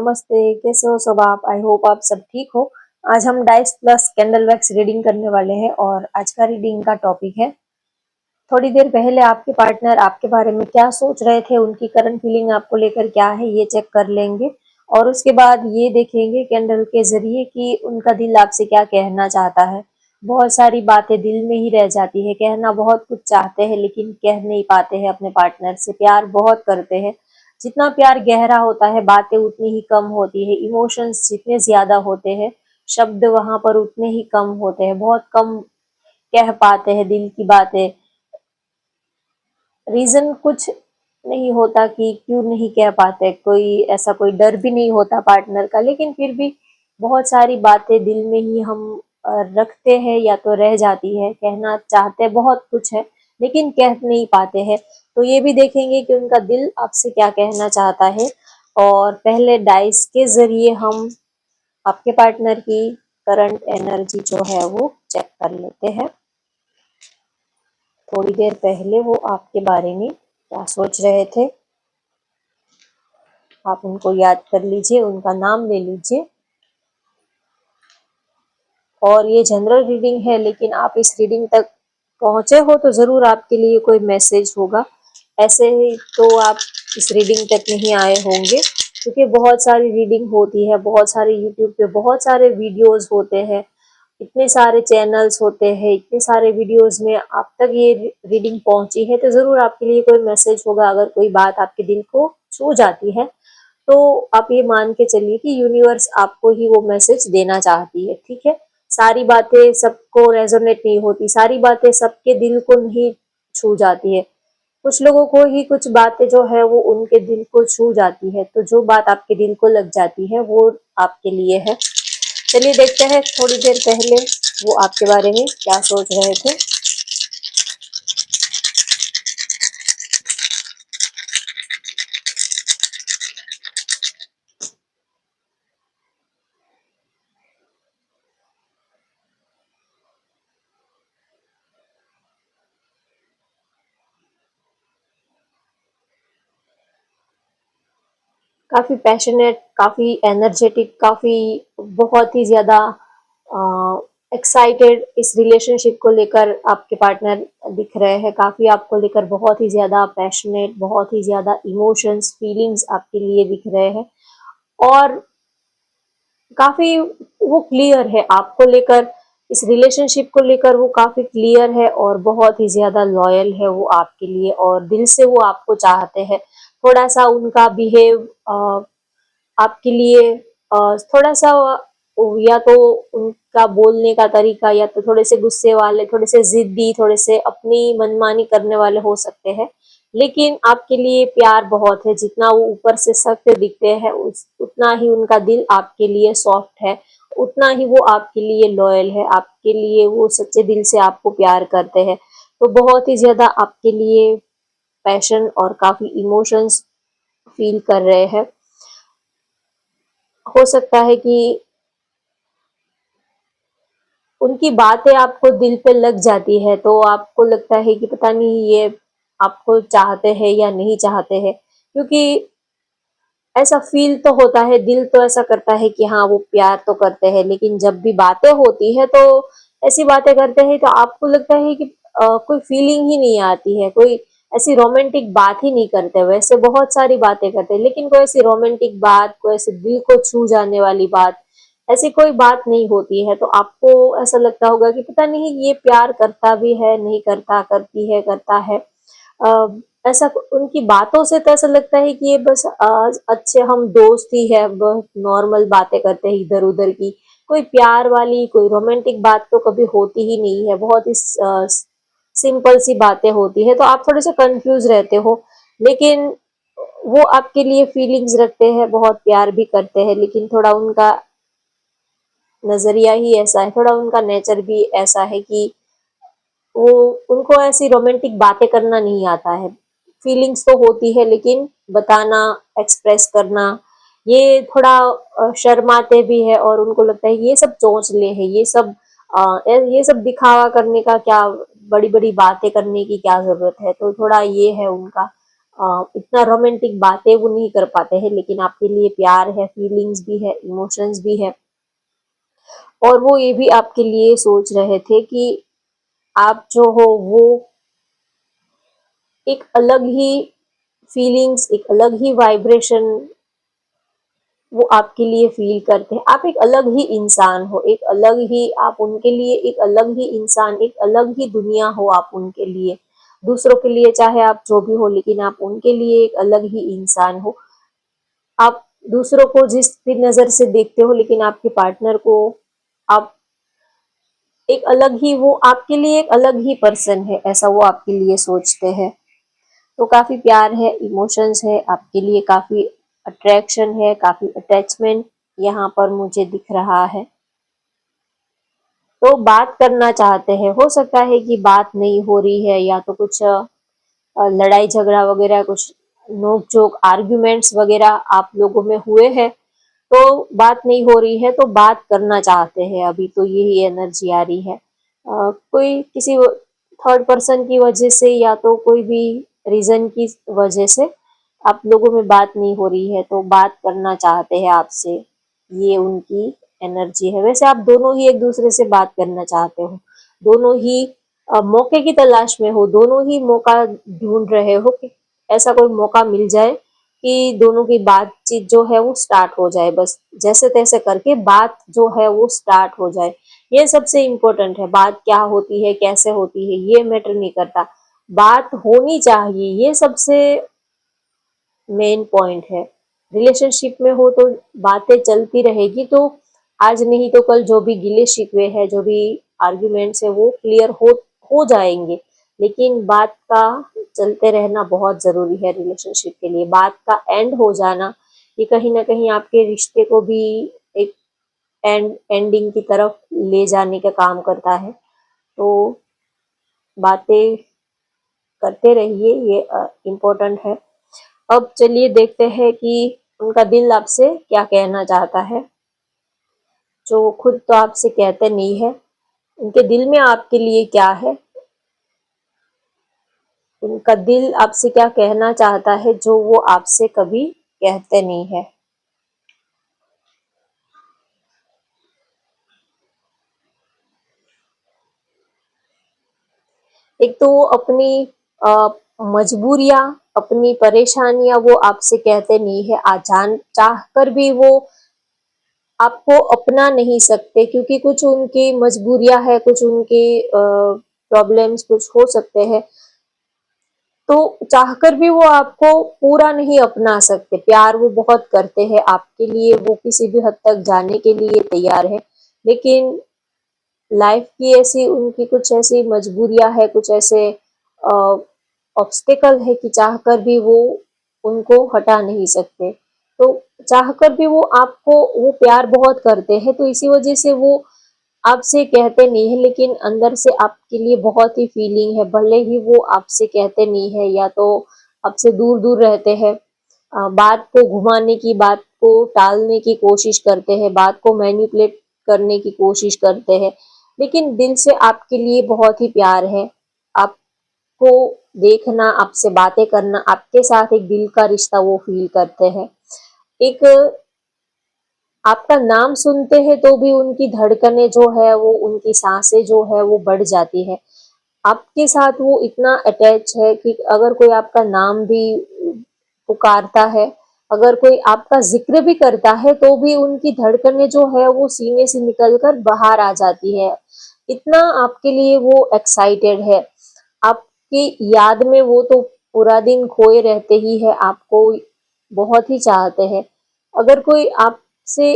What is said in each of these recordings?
नमस्ते, कैसे हो सब आप? आई होप आप सब ठीक हो। आज हम dice plus candle wax reading करने वाले हैं और आज का रीडिंग का टॉपिक है, थोड़ी देर पहले आपके पार्टनर आपके बारे में क्या सोच रहे थे, उनकी करंट फीलिंग आपको लेकर क्या है, ये चेक कर लेंगे। और उसके बाद ये देखेंगे कैंडल के जरिए कि उनका दिल आपसे क्या कहना चाहता है। बहुत सारी बातें दिल में ही रह जाती है, कहना बहुत कुछ चाहते हैं लेकिन कह नहीं पाते हैं अपने पार्टनर से, प्यार बहुत करते हैं। जितना प्यार गहरा होता है बातें उतनी ही कम होती है, इमोशंस जितने ज्यादा होते हैं शब्द वहां पर उतने ही कम होते हैं, बहुत कम कह पाते हैं दिल की बातें। रीजन कुछ नहीं होता कि क्यों नहीं कह पाते, कोई ऐसा कोई डर भी नहीं होता पार्टनर का, लेकिन फिर भी बहुत सारी बातें दिल में ही हम रखते हैं या तो रह जाती है। कहना चाहते बहुत कुछ है लेकिन कह नहीं पाते हैं। तो ये भी देखेंगे कि उनका दिल आपसे क्या कहना चाहता है। और पहले डाइस के जरिए हम आपके पार्टनर की करंट एनर्जी जो है वो चेक कर लेते हैं। थोड़ी देर पहले वो आपके बारे में क्या सोच रहे थे, आप उनको याद कर लीजिए, उनका नाम ले लीजिए। और ये जनरल रीडिंग है, लेकिन आप इस रीडिंग तक पहुंचे हो तो जरूर आपके लिए कोई मैसेज होगा। ऐसे ही तो आप इस रीडिंग तक नहीं आए होंगे, क्योंकि बहुत सारी रीडिंग होती है, बहुत सारे यूट्यूब पे बहुत सारे वीडियोस होते हैं, इतने सारे चैनल्स होते हैं, इतने सारे वीडियोस में आप तक ये रीडिंग पहुंची है तो जरूर आपके लिए कोई मैसेज होगा। अगर कोई बात आपके दिल को छू जाती है तो आप ये मान के चलिए कि यूनिवर्स आपको ही वो मैसेज देना चाहती है। ठीक है, सारी बातें सबको रेजोनेट नहीं होती, सारी बातें सबके दिल को नहीं छू जाती है। कुछ लोगों को ही कुछ बातें जो है वो उनके दिल को छू जाती है, तो जो बात आपके दिल को लग जाती है वो आपके लिए है। चलिए देखते हैं थोड़ी देर पहले वो आपके बारे में क्या सोच रहे थे। काफी पैशनेट, काफी एनर्जेटिक, काफी बहुत ही ज्यादा एक्साइटेड इस रिलेशनशिप को लेकर आपके पार्टनर दिख रहे हैं। काफी आपको लेकर बहुत ही ज्यादा पैशनेट, बहुत ही ज्यादा इमोशंस फीलिंग्स आपके लिए दिख रहे हैं। और काफी वो क्लियर है आपको लेकर, इस रिलेशनशिप को लेकर वो काफी क्लियर है और बहुत ही ज्यादा लॉयल है वो आपके लिए, और दिल से वो आपको चाहते हैं। थोड़ा सा उनका बिहेव आपके लिए थोड़ा सा या तो उनका बोलने का तरीका या तो थोड़े से गुस्से वाले, थोड़े से जिद्दी, थोड़े से अपनी मनमानी करने वाले हो सकते हैं, लेकिन आपके लिए प्यार बहुत है। जितना वो ऊपर से सख्त दिखते हैं उतना ही उनका दिल आपके लिए सॉफ्ट है, उतना ही वो आपके लिए लॉयल है, आपके लिए वो सच्चे दिल से आपको प्यार करते हैं। तो बहुत ही ज्यादा आपके लिए पैशन और काफी इमोशंस फील कर रहे हैं। हो सकता है कि उनकी बातें आपको दिल पे लग जाती है तो आपको लगता है कि पता नहीं ये आपको चाहते हैं या नहीं चाहते हैं, क्योंकि ऐसा फील तो होता है, दिल तो ऐसा करता है कि हाँ वो प्यार तो करते हैं, लेकिन जब भी बातें होती है तो ऐसी बातें करते हैं तो आपको लगता है कि कोई फीलिंग ही नहीं आती है, कोई ऐसी रोमांटिक बात ही नहीं करते। वैसे बहुत सारी बातें करते हैं लेकिन कोई ऐसी रोमांटिक बात, कोई ऐसे दिल को छू जाने वाली बात, ऐसी कोई बात नहीं होती है। तो आपको ऐसा लगता होगा कि पता नहीं ये प्यार करता भी है, नहीं करता, करती है, करता है। अ, ऐसा उनकी बातों से तो ऐसा लगता है कि ये बस अच्छे हम दोस्त ही है, बहुत नॉर्मल बातें करते हैं इधर उधर की, कोई प्यार वाली कोई रोमांटिक बात तो कभी होती ही नहीं है, बहुत ही सिंपल सी बातें होती है। तो आप थोड़े से कंफ्यूज रहते हो, लेकिन वो आपके लिए फीलिंग्स रखते हैं, बहुत प्यार भी करते हैं, लेकिन थोड़ा उनका नजरिया ही ऐसा है, थोड़ा उनका नेचर भी ऐसा है कि वो उनको ऐसी रोमांटिक बातें करना नहीं आता है। फीलिंग्स तो होती है लेकिन बताना, एक्सप्रेस करना, ये थोड़ा शर्माते भी है, और उनको लगता है ये सब चोंचले हैं, ये सब दिखावा करने का क्या, बड़ी बड़ी बातें करने की क्या जरूरत है। तो थोड़ा ये है उनका इतना रोमांटिक बातें वो नहीं कर पाते हैं, लेकिन आपके लिए प्यार है, फीलिंग्स भी है, इमोशंस भी है। और वो ये भी आपके लिए सोच रहे थे कि आप जो हो वो एक अलग ही फीलिंग्स, एक अलग ही वाइब्रेशन वो आपके लिए फील करते हैं। आप एक अलग ही इंसान हो, एक अलग ही आप उनके लिए, एक अलग ही इंसान, एक अलग ही दुनिया हो आप उनके लिए। दूसरों के लिए चाहे आप जो भी हो, लेकिन आप उनके लिए एक अलग ही इंसान हो। आप दूसरों को जिस भी नज़र से देखते हो, लेकिन आपके पार्टनर को आप एक अलग ही, वो आपके लिए एक अलग ही पर्सन है, ऐसा वो आपके लिए सोचते हैं। तो काफ़ी प्यार है, इमोशंस है, आपके लिए काफ़ी अट्रैक्शन है, काफ़ी अटैचमेंट यहाँ पर मुझे दिख रहा है। तो बात करना चाहते हैं, हो सकता है कि बात नहीं हो रही है, या तो कुछ लड़ाई झगड़ा वगैरह, कुछ नोक झोंक, आर्ग्यूमेंट्स वगैरह आप लोगों में हुए हैं, तो बात नहीं हो रही है, तो बात करना चाहते हैं। अभी तो यही एनर्जी आ रही है। कोई किसी थर्ड पर्सन की वजह से, या तो कोई भी रीजन की वजह से आप लोगों में बात नहीं हो रही है, तो बात करना चाहते हैं आपसे, ये उनकी एनर्जी है। वैसे आप दोनों ही एक दूसरे से बात करना चाहते हो, दोनों ही मौके की तलाश में हो, दोनों ही मौका ढूंढ रहे हो कि ऐसा कोई मौका मिल जाए कि दोनों की बातचीत जो है वो स्टार्ट हो जाए। बस जैसे तैसे करके बात जो है वो स्टार्ट हो जाए, ये सबसे इम्पोर्टेंट है। बात क्या होती है, कैसे होती है, ये मैटर नहीं करता, बात होनी चाहिए, ये सबसे मेन पॉइंट है। रिलेशनशिप में हो तो बातें चलती रहेगी, तो आज नहीं तो कल जो भी गिले शिकवे है, जो भी आर्ग्यूमेंट्स है, वो क्लियर हो जाएंगे। लेकिन बात का चलते रहना बहुत जरूरी है रिलेशनशिप के लिए। बात का एंड हो जाना, ये कहीं ना कहीं आपके रिश्ते को भी एक एंडिंग की तरफ ले जाने का काम करता है। तो बातें करते रहिए, ये इम्पोर्टेंट है। अब चलिए देखते हैं कि उनका दिल आपसे क्या कहना चाहता है, जो वो खुद तो आपसे कहते नहीं है। उनके दिल में आपके लिए क्या है, उनका दिल आपसे क्या कहना चाहता है, जो वो आपसे कभी कहते नहीं है। एक तो वो अपनी मजबूरियां, अपनी परेशानियां वो आपसे कहते नहीं है। जान चाह कर भी वो आपको अपना नहीं सकते, क्योंकि कुछ उनकी मजबूरियां है, कुछ उनकी प्रॉब्लम्स कुछ हो सकते हैं, तो चाहकर भी वो आपको पूरा नहीं अपना सकते। प्यार वो बहुत करते हैं आपके लिए, वो किसी भी हद तक जाने के लिए तैयार है, लेकिन लाइफ की ऐसी उनकी कुछ ऐसी मजबूरियां है, कुछ ऐसे ऑब्स्टेकल है कि चाहकर भी वो उनको हटा नहीं सकते। तो चाहकर भी वो आपको, वो प्यार बहुत करते हैं, तो इसी वजह से वो आपसे कहते नहीं है, लेकिन अंदर से आपके लिए बहुत ही फीलिंग है। भले ही वो आपसे कहते नहीं है, या तो आपसे दूर दूर रहते हैं, बात को घुमाने की, बात को टालने की कोशिश करते हैं, बात को मैनिपुलेट करने की कोशिश करते हैं, लेकिन दिल से आपके लिए बहुत ही प्यार है। आपको देखना, आपसे बातें करना, आपके साथ एक दिल का रिश्ता वो फील करते हैं। एक आपका नाम सुनते हैं तो भी उनकी धड़कनें जो है, वो उनकी सांसें जो है वो बढ़ जाती है। आपके साथ वो इतना अटैच है कि अगर कोई आपका नाम भी पुकारता है, अगर कोई आपका जिक्र भी करता है, तो भी उनकी धड़कनें जो है वो सीने से निकलकर बाहर आ जाती है। इतना आपके लिए वो एक्साइटेड है, आपकी याद में वो तो पूरा दिन खोए रहते ही है, आपको बहुत ही चाहते हैं। अगर कोई आपसे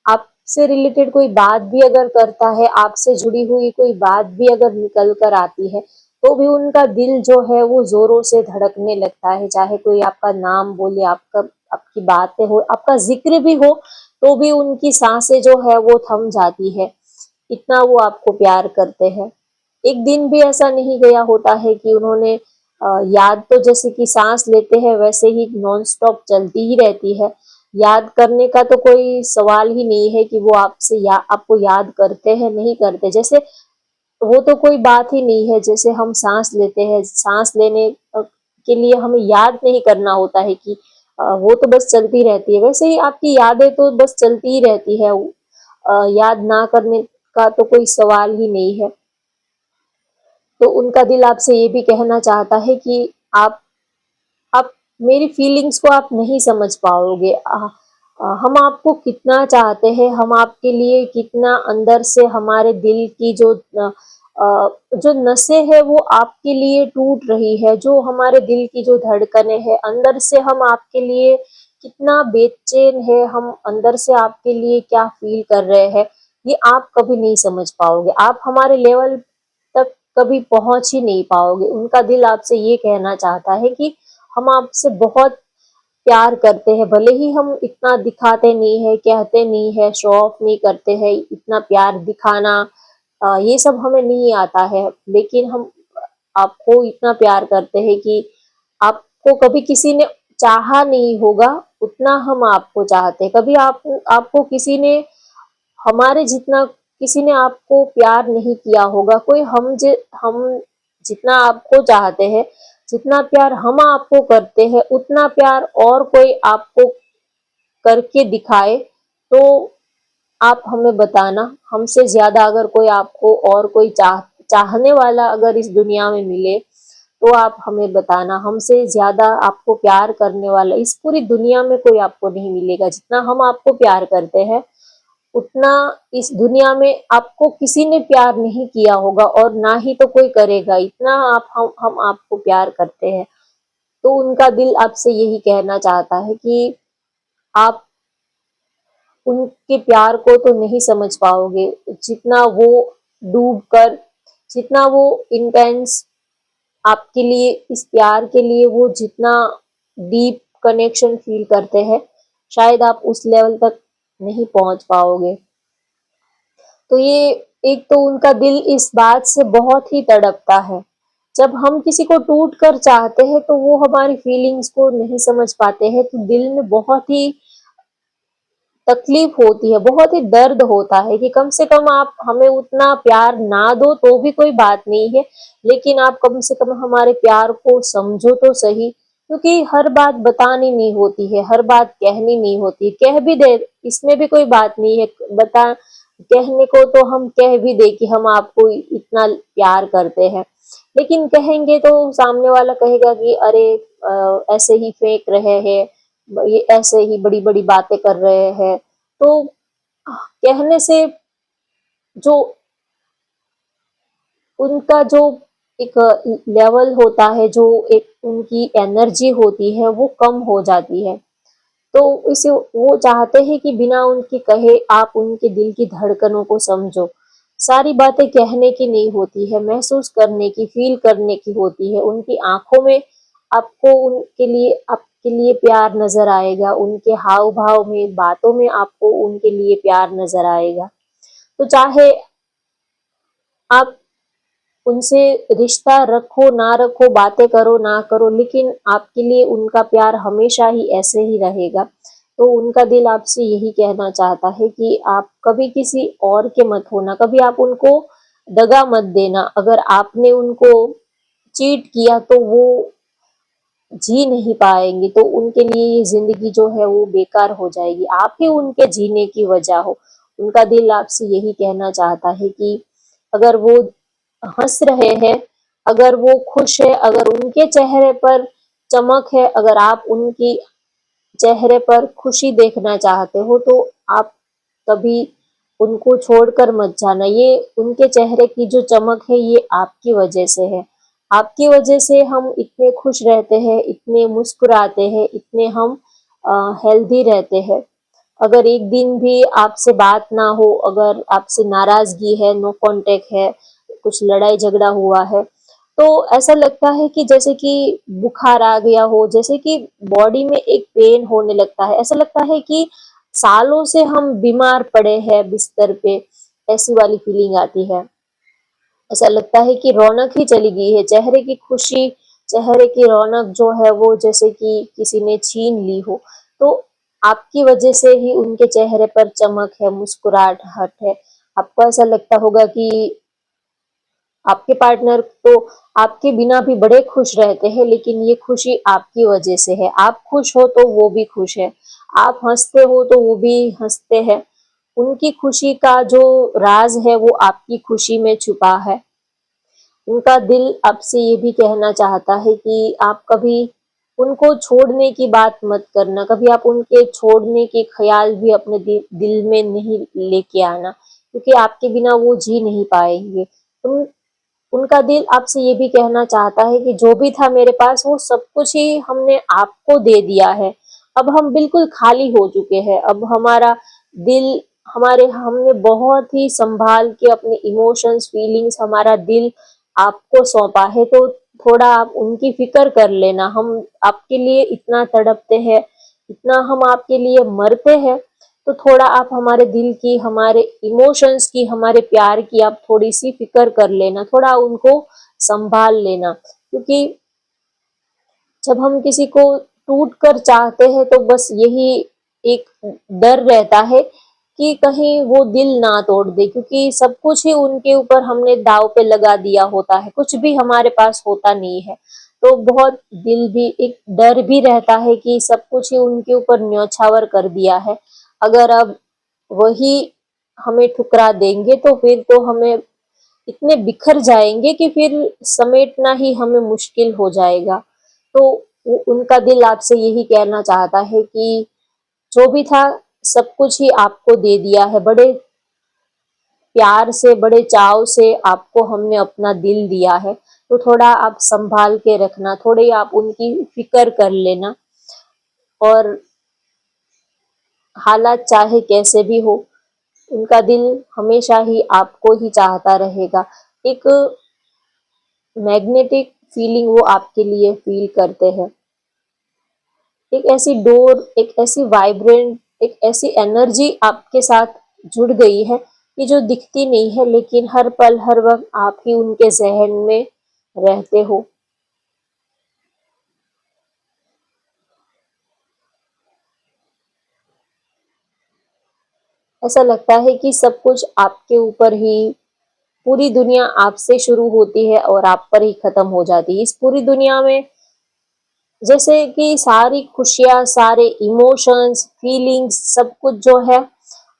आपसे रिलेटेड कोई बात भी अगर करता है, आपसे जुड़ी हुई कोई बात भी अगर निकल कर आती है, तो भी उनका दिल जो है वो जोरों से धड़कने लगता है। चाहे कोई आपका नाम बोले, आपका आपकी बातें हो, आपका जिक्र भी हो, तो भी उनकी सांसें जो है वो थम जाती है। इतना वो आपको प्यार करते हैं। एक दिन भी ऐसा नहीं गया होता है कि उन्होंने याद तो जैसे कि सांस लेते हैं वैसे ही नॉन स्टॉप चलती ही रहती है। याद करने का तो कोई सवाल ही नहीं है कि वो आपसे आपको याद करते हैं, नहीं करते। जैसे वो तो कोई बात ही नहीं है, जैसे हम सांस लेते हैं, सांस लेने के लिए हमें याद नहीं करना होता है कि वो तो बस चलती रहती है। वैसे ही आपकी यादें तो बस चलती ही रहती है, याद ना करने का तो कोई सवाल ही नहीं है। तो उनका दिल आपसे ये भी कहना चाहता है कि आप मेरी फीलिंग्स को आप नहीं समझ पाओगे। हम आपको कितना चाहते हैं, हम आपके लिए कितना अंदर से हमारे दिल की जो नसें हैं वो आपके लिए टूट रही है, जो हमारे दिल की जो धड़कनें हैं अंदर से हम आपके लिए कितना बेचैन है, हम अंदर से आपके लिए क्या फील कर रहे हैं, ये आप कभी नहीं समझ पाओगे। आप हमारे लेवल तक कभी पहुंच ही नहीं पाओगे। उनका दिल आपसे ये कहना चाहता है कि हम आपसे बहुत प्यार करते हैं, भले ही हम इतना दिखाते नहीं है, कहते नहीं है, शो ऑफ नहीं करते हैं, इतना प्यार दिखाना ये सब हमें नहीं आता है, लेकिन हम आपको इतना प्यार करते हैं कि आपको कभी किसी ने चाहा नहीं होगा उतना हम आपको चाहते हैं। कभी आपको किसी ने हमारे जितना किसी ने आपको प्यार नहीं किया होगा। कोई हम जितना आपको चाहते हैं, जितना प्यार हम आपको करते हैं, उतना प्यार और कोई आपको करके दिखाए तो आप हमें बताना। हमसे ज्यादा अगर कोई आपको और कोई चाहने वाला अगर इस दुनिया में मिले तो आप हमें बताना। हमसे ज्यादा आपको प्यार करने वाला इस पूरी दुनिया में कोई आपको नहीं मिलेगा। जितना हम आपको प्यार करते हैं उतना इस दुनिया में आपको किसी ने प्यार नहीं किया होगा और ना ही तो कोई करेगा। इतना हम आपको प्यार करते हैं। तो उनका दिल आपसे यही कहना चाहता है कि आप उनके प्यार को तो नहीं समझ पाओगे। जितना वो डूब कर, जितना वो इंटेंस आपके लिए, इस प्यार के लिए वो जितना डीप कनेक्शन फील करते हैं, शायद आप उस लेवल तक नहीं पहुंच पाओगे। तो ये एक तो उनका दिल इस बात से बहुत ही तड़पता है। जब हम किसी को टूट कर चाहते हैं तो वो हमारी फीलिंग्स को नहीं समझ पाते हैं, तो दिल में बहुत ही तकलीफ होती है, बहुत ही दर्द होता है कि कम से कम आप हमें उतना प्यार ना दो तो भी कोई बात नहीं है, लेकिन आप कम से कम हमारे प्यार को समझो तो सही। क्योंकि हर बात बतानी नहीं होती है, हर बात कहनी नहीं होती। कह भी दे, इसमें भी कोई बात नहीं है, बता कहने को तो हम कह भी दे कि हम आपको इतना प्यार करते हैं, लेकिन कहेंगे तो सामने वाला कहेगा कि अरे ऐसे ही फेंक रहे हैं, ये ऐसे ही बड़ी बड़ी बातें कर रहे हैं। तो कहने से जो उनका जो एक लेवल होता है, जो एक उनकी एनर्जी होती है वो कम हो जाती है। तो इसे वो चाहते हैं कि बिना उनके कहे आप उनके दिल की धड़कनों को समझो। सारी बातें कहने की नहीं होती है, महसूस करने की, फील करने की होती है। उनकी आंखों में आपको आपके लिए प्यार नजर आएगा, उनके हाव भाव में, बातों में आपको उनके लिए प्यार नजर आएगा। तो चाहे आप उनसे रिश्ता रखो ना रखो, बातें करो ना करो, लेकिन आपके लिए उनका प्यार हमेशा ही ऐसे ही रहेगा। तो उनका दिल आपसे यही कहना चाहता है कि आप कभी किसी और के मत होना, कभी आप उनको दगा मत देना। अगर आपने उनको चीट किया तो वो जी नहीं पाएंगे, तो उनके लिए ये जिंदगी जो है वो बेकार हो जाएगी। आप ही उनके जीने की वजह हो। उनका दिल आपसे यही कहना चाहता है कि अगर वो हंस रहे हैं, अगर वो खुश है, अगर उनके चेहरे पर चमक है, अगर आप उनकी चेहरे पर खुशी देखना चाहते हो तो आप कभी उनको छोड़कर मत जाना। ये उनके चेहरे की जो चमक है ये आपकी वजह से है। आपकी वजह से हम इतने खुश रहते हैं, इतने मुस्कुराते हैं, इतने हम हेल्दी रहते हैं। अगर एक दिन भी आपसे बात ना हो, अगर आपसे नाराजगी है, नो कांटेक्ट है, कुछ लड़ाई झगड़ा हुआ है, तो ऐसा लगता है कि जैसे कि बुखार आ गया हो, जैसे कि बॉडी में एक पेन होने लगता है। ऐसा लगता है कि सालों से हम बीमार पड़े हैं बिस्तर पे, ऐसी वाली फीलिंग आती है। ऐसा लगता है कि रौनक ही चली गई है, चेहरे की खुशी, चेहरे की रौनक जो है वो जैसे कि किसी ने छीन ली हो। तो आपकी वजह से ही उनके चेहरे पर चमक है, मुस्कुराहट है। आपको ऐसा लगता होगा कि आपके पार्टनर तो आपके बिना भी बड़े खुश रहते हैं, लेकिन ये खुशी आपकी वजह से है। आप खुश हो तो वो भी खुश है, आप हंसते हो तो वो भी हंसते हैं। उनकी खुशी का जो राज है वो आपकी खुशी में छुपा है। उनका दिल आपसे ये भी कहना चाहता है कि आप कभी उनको छोड़ने की बात मत करना, कभी आप उनके छोड़ने के ख्याल भी अपने दिल में नहीं लेके आना, क्योंकि आपके बिना वो जी नहीं पाएंगे। उन उनका दिल आपसे ये भी कहना चाहता है कि जो भी था मेरे पास वो सब कुछ ही हमने आपको दे दिया है। अब हम बिल्कुल खाली हो चुके हैं। अब हमारा दिल हमारे हमने बहुत ही संभाल के अपने इमोशंस, फीलिंग्स, हमारा दिल आपको सौंपा है, तो थोड़ा आप उनकी फिक्र कर लेना। हम आपके लिए इतना तड़पते हैं, इतना हम आपके लिए मरते हैं, तो थोड़ा आप हमारे दिल की, हमारे इमोशंस की, हमारे प्यार की आप थोड़ी सी फिक्र कर लेना, थोड़ा उनको संभाल लेना। क्योंकि जब हम किसी को टूट कर चाहते हैं तो बस यही एक डर रहता है कि कहीं वो दिल ना तोड़ दे, क्योंकि सब कुछ ही उनके ऊपर हमने दाव पे लगा दिया होता है, कुछ भी हमारे पास होता नहीं है। तो बहुत दिल भी, एक डर भी रहता है कि सब कुछ ही उनके ऊपर न्योछावर कर दिया है। अगर अब वही हमें ठुकरा देंगे तो फिर तो हमें इतने बिखर जाएंगे कि फिर समेटना ही हमें मुश्किल हो जाएगा। तो उनका दिल आपसे यही कहना चाहता है कि जो भी था सब कुछ ही आपको दे दिया है, बड़े प्यार से, बड़े चाव से आपको हमने अपना दिल दिया है, तो थोड़ा आप संभाल के रखना, थोड़ी आप उनकी फिक्र कर लेना। और हालात चाहे कैसे भी हो, उनका दिल हमेशा ही आपको ही चाहता रहेगा। एक मैग्नेटिक फीलिंग वो आपके लिए फील करते हैं। एक ऐसी डोर, एक ऐसी वाइब्रेंट, एक ऐसी एनर्जी आपके साथ जुड़ गई है कि जो दिखती नहीं है, लेकिन हर पल हर वक्त आप ही उनके जहन में रहते हो। ऐसा लगता है कि सब कुछ आपके ऊपर ही, पूरी दुनिया आपसे शुरू होती है और आप पर ही खत्म हो जाती है। इस पूरी दुनिया में जैसे कि सारी खुशियाँ, सारे इमोशंस, फीलिंग्स, सब कुछ जो है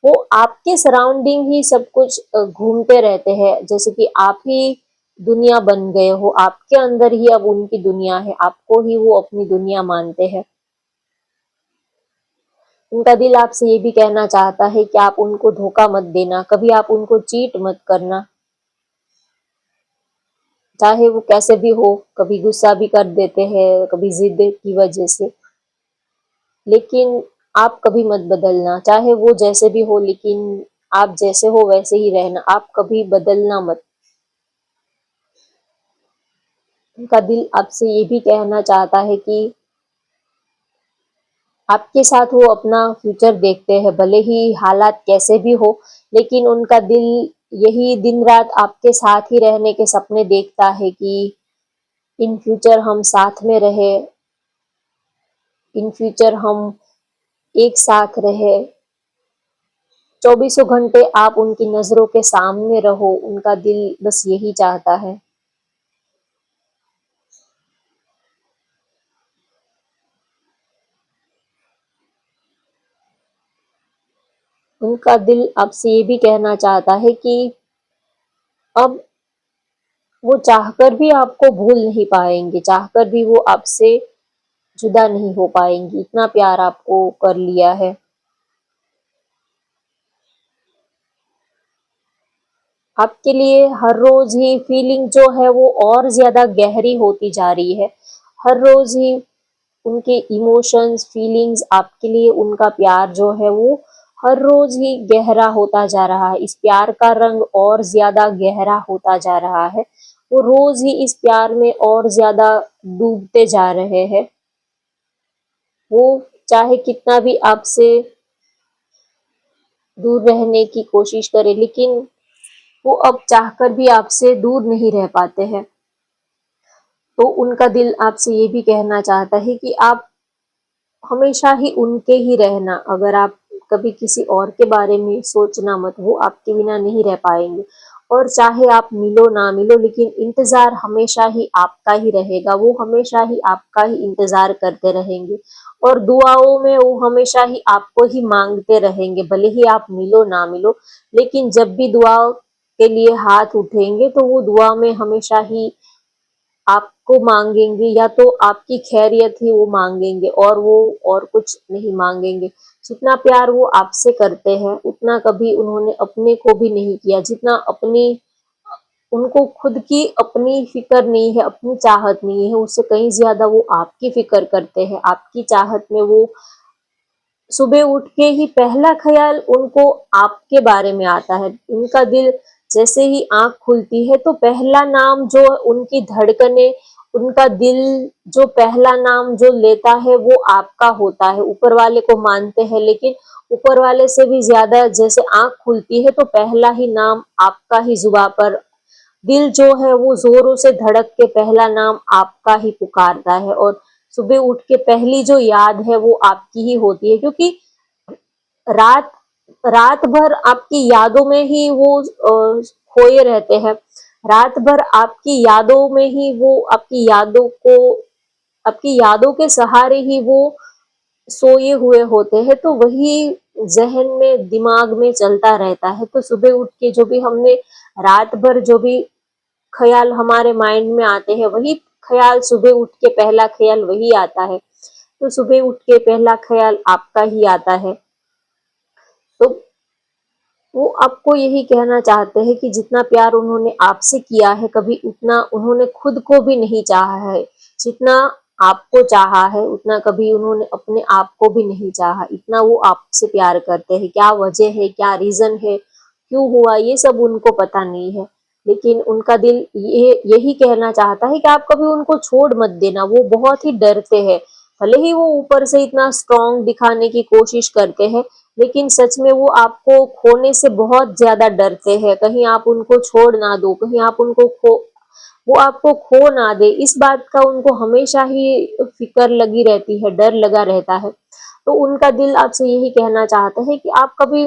वो आपके सराउंडिंग ही सब कुछ घूमते रहते हैं। जैसे कि आप ही दुनिया बन गए हो, आपके अंदर ही अब उनकी दुनिया है, आपको ही वो अपनी दुनिया मानते हैं। उनका दिल आपसे ये भी कहना चाहता है कि आप उनको धोखा मत देना, कभी आप उनको चीट मत करना। चाहे वो कैसे भी हो, कभी गुस्सा भी कर देते हैं, कभी जिद की वजह से, लेकिन आप कभी मत बदलना। चाहे वो जैसे भी हो, लेकिन आप जैसे हो वैसे ही रहना, आप कभी बदलना मत। उनका दिल आपसे ये भी कहना चाहता है कि आपके साथ वो अपना फ्यूचर देखते हैं, भले ही हालात कैसे भी हो, लेकिन उनका दिल यही दिन रात आपके साथ ही रहने के सपने देखता है कि इन फ्यूचर हम साथ में रहे, इन फ्यूचर हम एक साथ रहे, चौबीसों घंटे आप उनकी नजरों के सामने रहो। उनका दिल बस यही चाहता है। उनका दिल आपसे ये भी कहना चाहता है कि अब वो चाहकर भी आपको भूल नहीं पाएंगे, चाहकर भी वो आपसे जुदा नहीं हो पाएंगी, इतना प्यार आपको कर लिया है। आपके लिए हर रोज ही फीलिंग जो है वो और ज्यादा गहरी होती जा रही है। हर रोज ही उनके इमोशंस, फीलिंग्स आपके लिए, उनका प्यार जो है वो हर रोज ही गहरा होता जा रहा है। इस प्यार का रंग और ज्यादा गहरा होता जा रहा है। वो रोज ही इस प्यार में और ज्यादा डूबते जा रहे हैं। वो चाहे कितना भी आपसे दूर रहने की कोशिश करे, लेकिन वो अब चाहकर भी आपसे दूर नहीं रह पाते हैं। तो उनका दिल आपसे ये भी कहना चाहता है कि आप हमेशा ही उनके ही रहना। अगर आप कभी किसी और के बारे में सोचना मत, वो आपके बिना नहीं रह पाएंगे। और चाहे आप मिलो ना मिलो, लेकिन इंतजार हमेशा ही आपका ही रहेगा, वो हमेशा ही आपका ही इंतजार करते रहेंगे और दुआओं में वो हमेशा ही आपको ही मांगते रहेंगे, भले ही आप मिलो ना मिलो। लेकिन जब भी दुआ के लिए हाथ उठेंगे तो वो दुआ में हमेशा ही आपको मांगेंगे, या तो आपकी खैरियत ही वो मांगेंगे और वो और कुछ नहीं मांगेंगे। जितना प्यार वो आपसे करते हैं उतना कभी उन्होंने अपने को भी नहीं किया, जितना अपनी उनको खुद की अपनी फिक्र नहीं है, अपनी चाहत नहीं है, उससे कहीं ज्यादा वो आपकी फिक्र करते हैं। आपकी चाहत में वो सुबह उठ के ही पहला ख्याल उनको आपके बारे में आता है। उनका दिल जैसे ही आंख खुलती है तो पहला नाम जो उनकी धड़कने, उनका दिल जो पहला नाम जो लेता है वो आपका होता है। ऊपर वाले को मानते हैं, लेकिन ऊपर वाले से भी ज्यादा जैसे आंख खुलती है तो पहला ही नाम आपका ही जुबा पर, दिल जो है वो जोरों से धड़क के पहला नाम आपका ही पुकारता है। और सुबह उठ के पहली जो याद है वो आपकी ही होती है, क्योंकि रात रात भर आपकी यादों में ही वो खोए रहते हैं। रात भर आपकी यादों में ही वो आपकी यादों के सहारे ही वो सोए हुए होते हैं, तो वही जहन में दिमाग में चलता रहता है। तो सुबह उठ के जो भी हमने रात भर जो भी ख्याल हमारे माइंड में आते हैं, वही ख्याल सुबह उठ के पहला ख्याल वही आता है। तो सुबह उठ के पहला ख्याल आपका ही आता है। तो वो आपको यही कहना चाहते हैं कि जितना प्यार उन्होंने आपसे किया है, कभी उतना उन्होंने खुद को भी नहीं चाहा है। जितना आपको चाहा है उतना कभी उन्होंने अपने आप को भी नहीं चाहा। इतना वो आपसे प्यार करते हैं। क्या वजह है, क्या रीजन है, क्यों हुआ, ये सब उनको पता नहीं है। लेकिन उनका दिल ये यही कहना चाहता है कि आप कभी उनको छोड़ मत देना। वो बहुत ही डरते हैं, भले ही वो ऊपर से इतना स्ट्रांग दिखाने की कोशिश करते हैं, लेकिन सच में वो आपको खोने से बहुत ज्यादा डरते हैं। कहीं आप उनको छोड़ ना दो, कहीं आप उनको वो आपको खो ना दे, इस बात का उनको हमेशा ही फिक्र लगी रहती है, डर लगा रहता है। तो उनका दिल आपसे यही कहना चाहता है कि आप कभी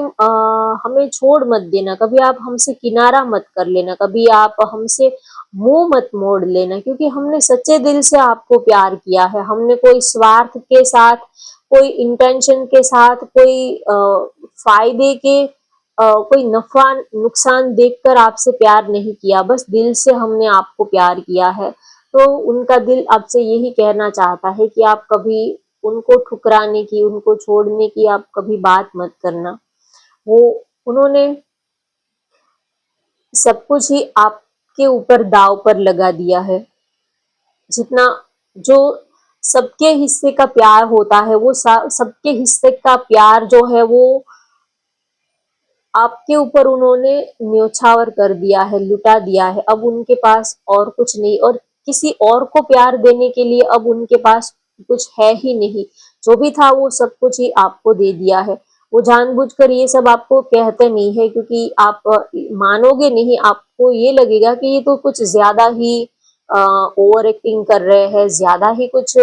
हमें छोड़ मत देना, कभी आप हमसे किनारा मत कर लेना, कभी आप हमसे मुंह मत मोड़ लेना, क्योंकि हमने सच्चे दिल से आपको प्यार किया है। हमने कोई स्वार्थ के साथ, कोई इंटेंशन के साथ, कोई फायदे के कोई नफा नुकसान देखकर आपसे प्यार नहीं किया, बस दिल से हमने आपको प्यार किया है। तो उनका दिल आपसे यही कहना चाहता है कि आप कभी उनको ठुकराने की, उनको छोड़ने की आप कभी बात मत करना। वो उन्होंने सब कुछ ही आपके ऊपर दाव पर लगा दिया है। जितना जो सबके हिस्से का प्यार होता है, वो सबके हिस्से का प्यार जो है वो आपके ऊपर उन्होंने न्योछावर कर दिया है, लुटा दिया है। अब उनके पास और कुछ नहीं, और किसी और को प्यार देने के लिए अब उनके पास कुछ है ही नहीं। जो भी था वो सब कुछ ही आपको दे दिया है। वो जानबूझकर ये सब आपको कहते नहीं है, क्योंकि आप मानोगे नहीं, आपको ये लगेगा कि ये तो कुछ ज्यादा ही ओवर एक्टिंग कर रहे हैं, ज्यादा ही कुछ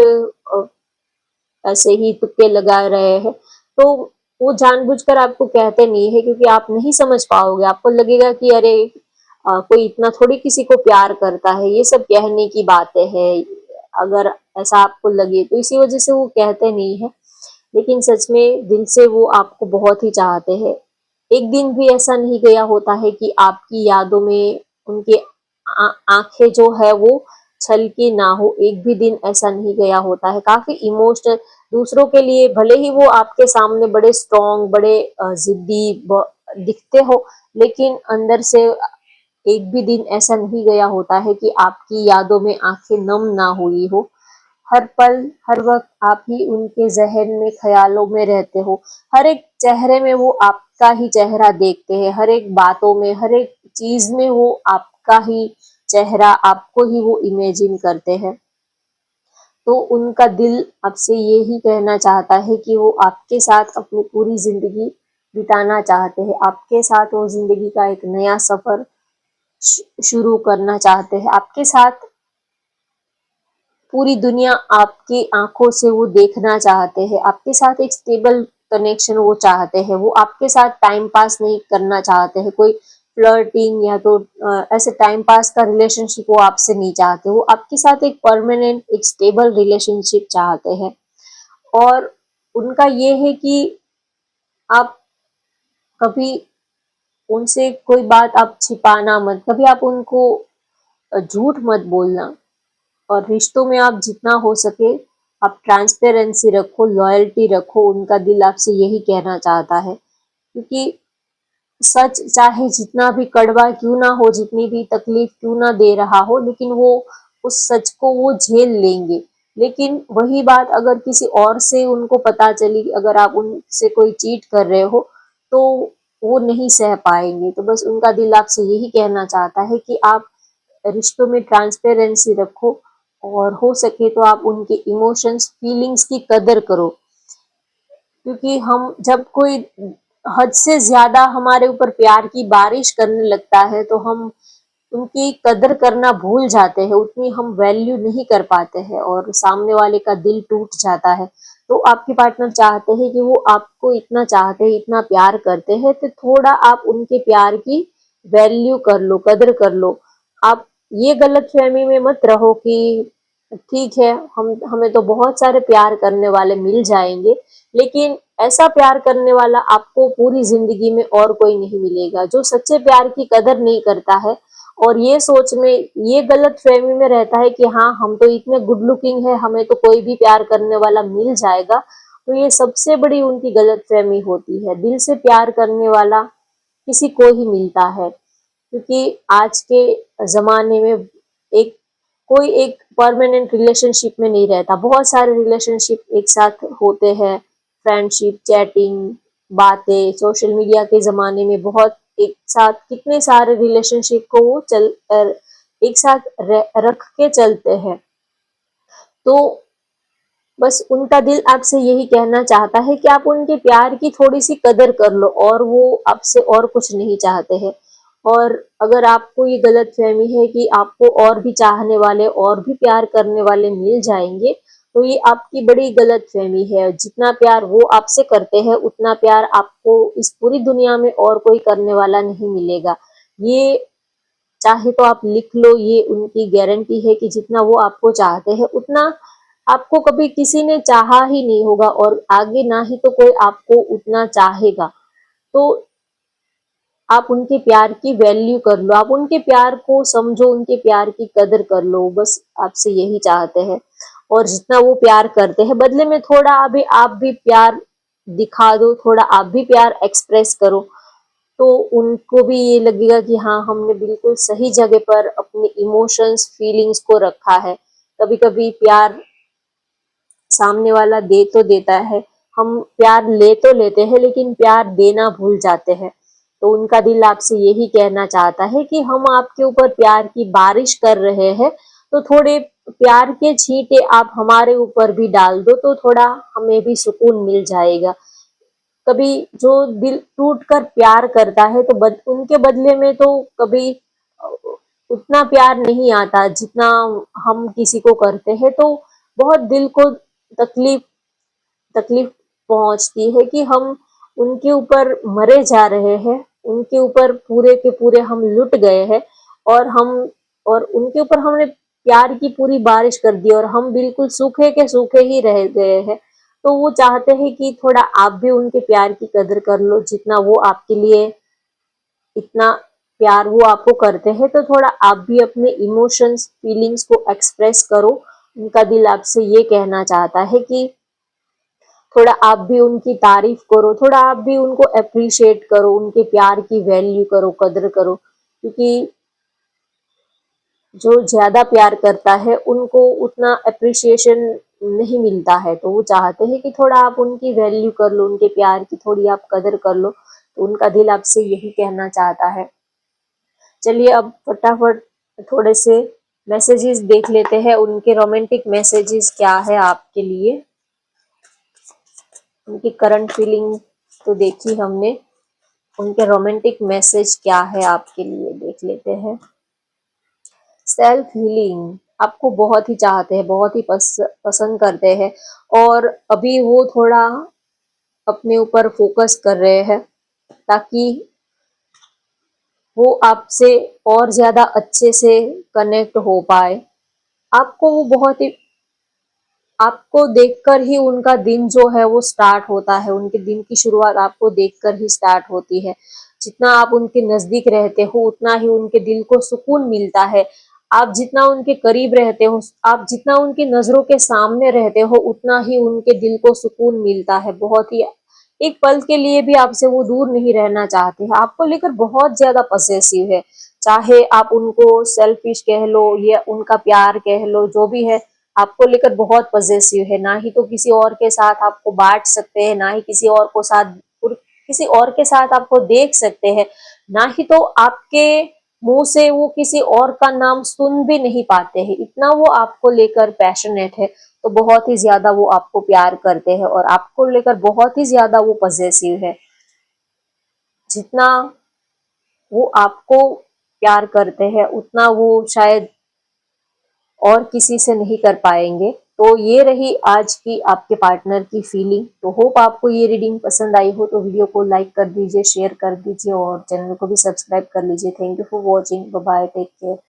ऐसे ही तुक्के लगा रहे हैं। तो वो जानबूझकर आपको कहते नहीं है, क्योंकि आप नहीं समझ पाओगे। आपको लगेगा कि अरे कोई इतना थोड़ी किसी को प्यार करता है, ये सब कहने की बातें हैं। अगर ऐसा आपको लगे तो इसी वजह से वो कहते नहीं है, लेकिन सच में दिल से वो आपको बहुत ही चाहते हैं। एक दिन भी ऐसा नहीं गया होता है कि आपकी यादों में उनकी आंखें जो है वो छलकी ना हो। एक भी दिन ऐसा नहीं गया होता है। काफी इमोशनल, दूसरों के लिए भले ही वो आपके सामने बड़े स्ट्रॉन्ग, बड़े जिद्दी दिखते हो, लेकिन अंदर से एक भी दिन ऐसा नहीं गया होता है कि आपकी यादों में आंखें नम ना हुई हो। हर पल, हर वक्त आप ही उनके जहन में, ख्यालों में रहते हो। हर एक चेहरे में वो आपका ही चेहरा देखते हैं, हर एक बातों में, हर एक चीज में वो आपका ही चेहरा, आपको ही वो इमेजिन करते हैं। तो उनका दिल आपसे यही कहना चाहता है कि वो आपके साथ अपनी पूरी जिंदगी बिताना चाहते हैं। आपके साथ वो जिंदगी का एक नया सफर शुरू करना चाहते हैं। आपके साथ पूरी दुनिया आपकी आंखों से वो देखना चाहते हैं। आपके साथ एक स्टेबल कनेक्शन वो चाहते हैं। वो आपके साथ टाइम पास नहीं करना चाहते हैं, कोई फ्लर्टिंग या तो ऐसे टाइम पास का रिलेशनशिप वो आपसे नहीं चाहते, वो आपके साथ एक परमानेंट एक स्टेबल रिलेशनशिप चाहते हैं। और उनका ये है कि आप कभी उनसे कोई बात आप छिपाना मत, कभी आप उनको झूठ मत बोलना, और रिश्तों में आप जितना हो सके आप ट्रांसपेरेंसी रखो, लॉयल्टी रखो, उनका दिल आपसे यही कहना चाहता है। क्योंकि सच चाहे जितना भी कड़वा क्यों ना हो, जितनी भी तकलीफ क्यों ना दे रहा हो, लेकिन वो उस सच को वो झेल लेंगे। लेकिन वही बात अगर किसी और से उनको पता चली, अगर आप उनसे कोई चीट कर रहे हो, तो वो नहीं सह पाएंगे। तो बस उनका दिल आपसे यही कहना चाहता है कि आप रिश्तों में ट्रांसपेरेंसी रखो, और हो सके तो आप उनके इमोशंस, फीलिंग्स की कदर करो। क्योंकि हम जब कोई हद से ज्यादा हमारे ऊपर प्यार की बारिश करने लगता है, तो हम उनकी कदर करना भूल जाते हैं, उतनी हम वैल्यू नहीं कर पाते हैं, और सामने वाले का दिल टूट जाता है। तो आपके पार्टनर चाहते हैं कि वो आपको इतना चाहते हैं, इतना प्यार करते हैं, तो थोड़ा आप उनके प्यार की वैल्यू कर लो, कदर कर लो। आप ये गलत फहमी में मत रहो कि ठीक है, हम हमें तो बहुत सारे प्यार करने वाले मिल जाएंगे, लेकिन ऐसा प्यार करने वाला आपको पूरी जिंदगी में और कोई नहीं मिलेगा। जो सच्चे प्यार की कदर नहीं करता है और ये सोच में, ये गलत फहमी में रहता है कि हाँ, हम तो इतने गुड लुकिंग है, हमें तो कोई भी प्यार करने वाला मिल जाएगा, तो ये सबसे बड़ी उनकी गलत फहमी होती है। दिल से प्यार करने वाला किसी को ही मिलता है। क्योंकि आज के ज़माने में एक कोई एक परमानेंट रिलेशनशिप में नहीं रहता, बहुत सारे रिलेशनशिप एक साथ होते हैं, फ्रेंडशिप, चैटिंग, बातें, सोशल मीडिया के ज़माने में बहुत एक साथ कितने सारे रिलेशनशिप को वो एक साथ रख के चलते हैं। तो बस उनका दिल आपसे यही कहना चाहता है कि आप उनके प्यार की थोड़ी-सी कदर कर लो, और वो आपसे और कुछ नहीं चाहते हैं। और अगर आपको ये गलतफ़हमी है कि आपको और भी चाहने वाले, और भी प्यार करने वाले मिल जाएँगे, तो ये आपकी बड़ी गलतफ़हमी है। जितना प्यार वो आपसे करते हैं, उतना प्यार आपको इस पूरी दुनिया में और कोई करने वाला नहीं मिलेगा। ये चाहे तो आप लिख लो, ये उनकी गारंटी है कि जितना वो आपको चाहते हैं, उतना आपको कभी किसी ने चाहा ही नहीं होगा, और आगे ना ही तो कोई आपको उतना चाहेगा। तो आप उनके प्यार की वैल्यू कर लो, आप उनके प्यार को समझो, उनके प्यार की कदर कर लो, बस आपसे यही चाहते हैं। और जितना वो प्यार करते हैं, बदले में थोड़ा अभी आप भी प्यार दिखा दो, थोड़ा आप भी प्यार एक्सप्रेस करो, तो उनको भी ये लगेगा कि हाँ, हमने बिल्कुल सही जगह पर अपने इमोशंस, फीलिंग्स को रखा है। कभी-कभी प्यार सामने वाला दे तो देता है, हम प्यार ले तो लेते हैं, लेकिन प्यार देना भूल जाते हैं। तो उनका दिल आपसे यही कहना चाहता है कि हम आपके ऊपर प्यार की बारिश कर रहे हैं, तो थोड़े प्यार के छींटे आप हमारे ऊपर भी डाल दो, तो थोड़ा हमें भी सुकून मिल जाएगा। कभी जो दिल टूट कर प्यार करता है, तो उनके बदले में तो कभी उतना प्यार नहीं आता जितना हम किसी को करते हैं। तो बहुत दिल को तकलीफ तकलीफ पहुंचती है कि हम उनके ऊपर मरे जा रहे हैं, उनके ऊपर पूरे के पूरे हम लुट गए हैं, और उनके ऊपर हमने प्यार की पूरी बारिश कर दी, और हम बिल्कुल सूखे के सूखे ही रह गए हैं। तो वो चाहते हैं कि थोड़ा आप भी उनके प्यार की कदर कर लो, जितना वो आपके लिए, इतना प्यार वो आपको करते हैं, तो थोड़ा आप भी अपने इमोशंस, फीलिंग्स को एक्सप्रेस करो। उनका दिल आपसे ये कहना चाहता है कि थोड़ा आप भी उनकी तारीफ करो, थोड़ा आप भी उनको अप्रिशिएट करो, उनके प्यार की वैल्यू करो, कदर करो। क्योंकि जो ज्यादा प्यार करता है, उनको उतना अप्रिशिएशन नहीं मिलता है, तो वो चाहते हैं कि थोड़ा आप उनकी वैल्यू कर लो, उनके प्यार की थोड़ी आप कदर कर लो। तो उनका दिल आपसे यही कहना चाहता है। चलिए अब फटाफट थोड़े से मैसेजेस देख लेते हैं, उनके रोमांटिक मैसेजेस क्या है आपके लिए। उनकी करंट फीलिंग तो देखी हमने, उनके रोमांटिक मैसेज क्या है आपके लिए देख लेते हैं। सेल्फ हीलिंग, आपको बहुत ही चाहते हैं, बहुत ही पसंद करते हैं, और अभी वो थोड़ा अपने ऊपर फोकस कर रहे हैं, ताकि वो आपसे और ज़्यादा अच्छे से कनेक्ट हो पाए। आपको वो बहुत ही आपको देखकर ही उनका दिन जो है वो स्टार्ट होता है, उनके दिन की शुरुआत आपको देखकर ही स्टार्ट होती है। जितना आप उनके नज़दीक रहते हो, उतना ही उनके दिल को सुकून मिलता है। आप जितना उनके करीब रहते हो, आप जितना उनकी नज़रों के सामने रहते हो, उतना ही उनके दिल को सुकून मिलता है। बहुत ही एक पल के लिए भी आपसे वो दूर नहीं रहना चाहते हैं, आपको लेकर बहुत ज़्यादा पॉसेसिव है। चाहे आप उनको सेल्फिश कह लो या उनका प्यार कह लो, जो भी है, आपको लेकर बहुत पॉसेसिव है। ना ही तो किसी और के साथ आपको बाँट सकते हैं, ना ही किसी और के साथ आपको देख सकते हैं, ना ही तो आपके मुँह से वो किसी और का नाम सुन भी नहीं पाते हैं। इतना वो आपको लेकर पैशनेट है, तो बहुत ही ज़्यादा वो आपको प्यार करते हैं और आपको लेकर बहुत ही ज़्यादा वो पॉसेसिव है। जितना वो आपको प्यार करते हैं, उतना वो शायद और किसी से नहीं कर पाएँगे। तो ये रही आज की आपके पार्टनर की फीलिंग। तो होप आपको ये रीडिंग पसंद आई हो, तो वीडियो को लाइक कर दीजिए, शेयर कर दीजिए और चैनल को भी सब्सक्राइब कर लीजिए। Thank you for watching. Bye bye, take care.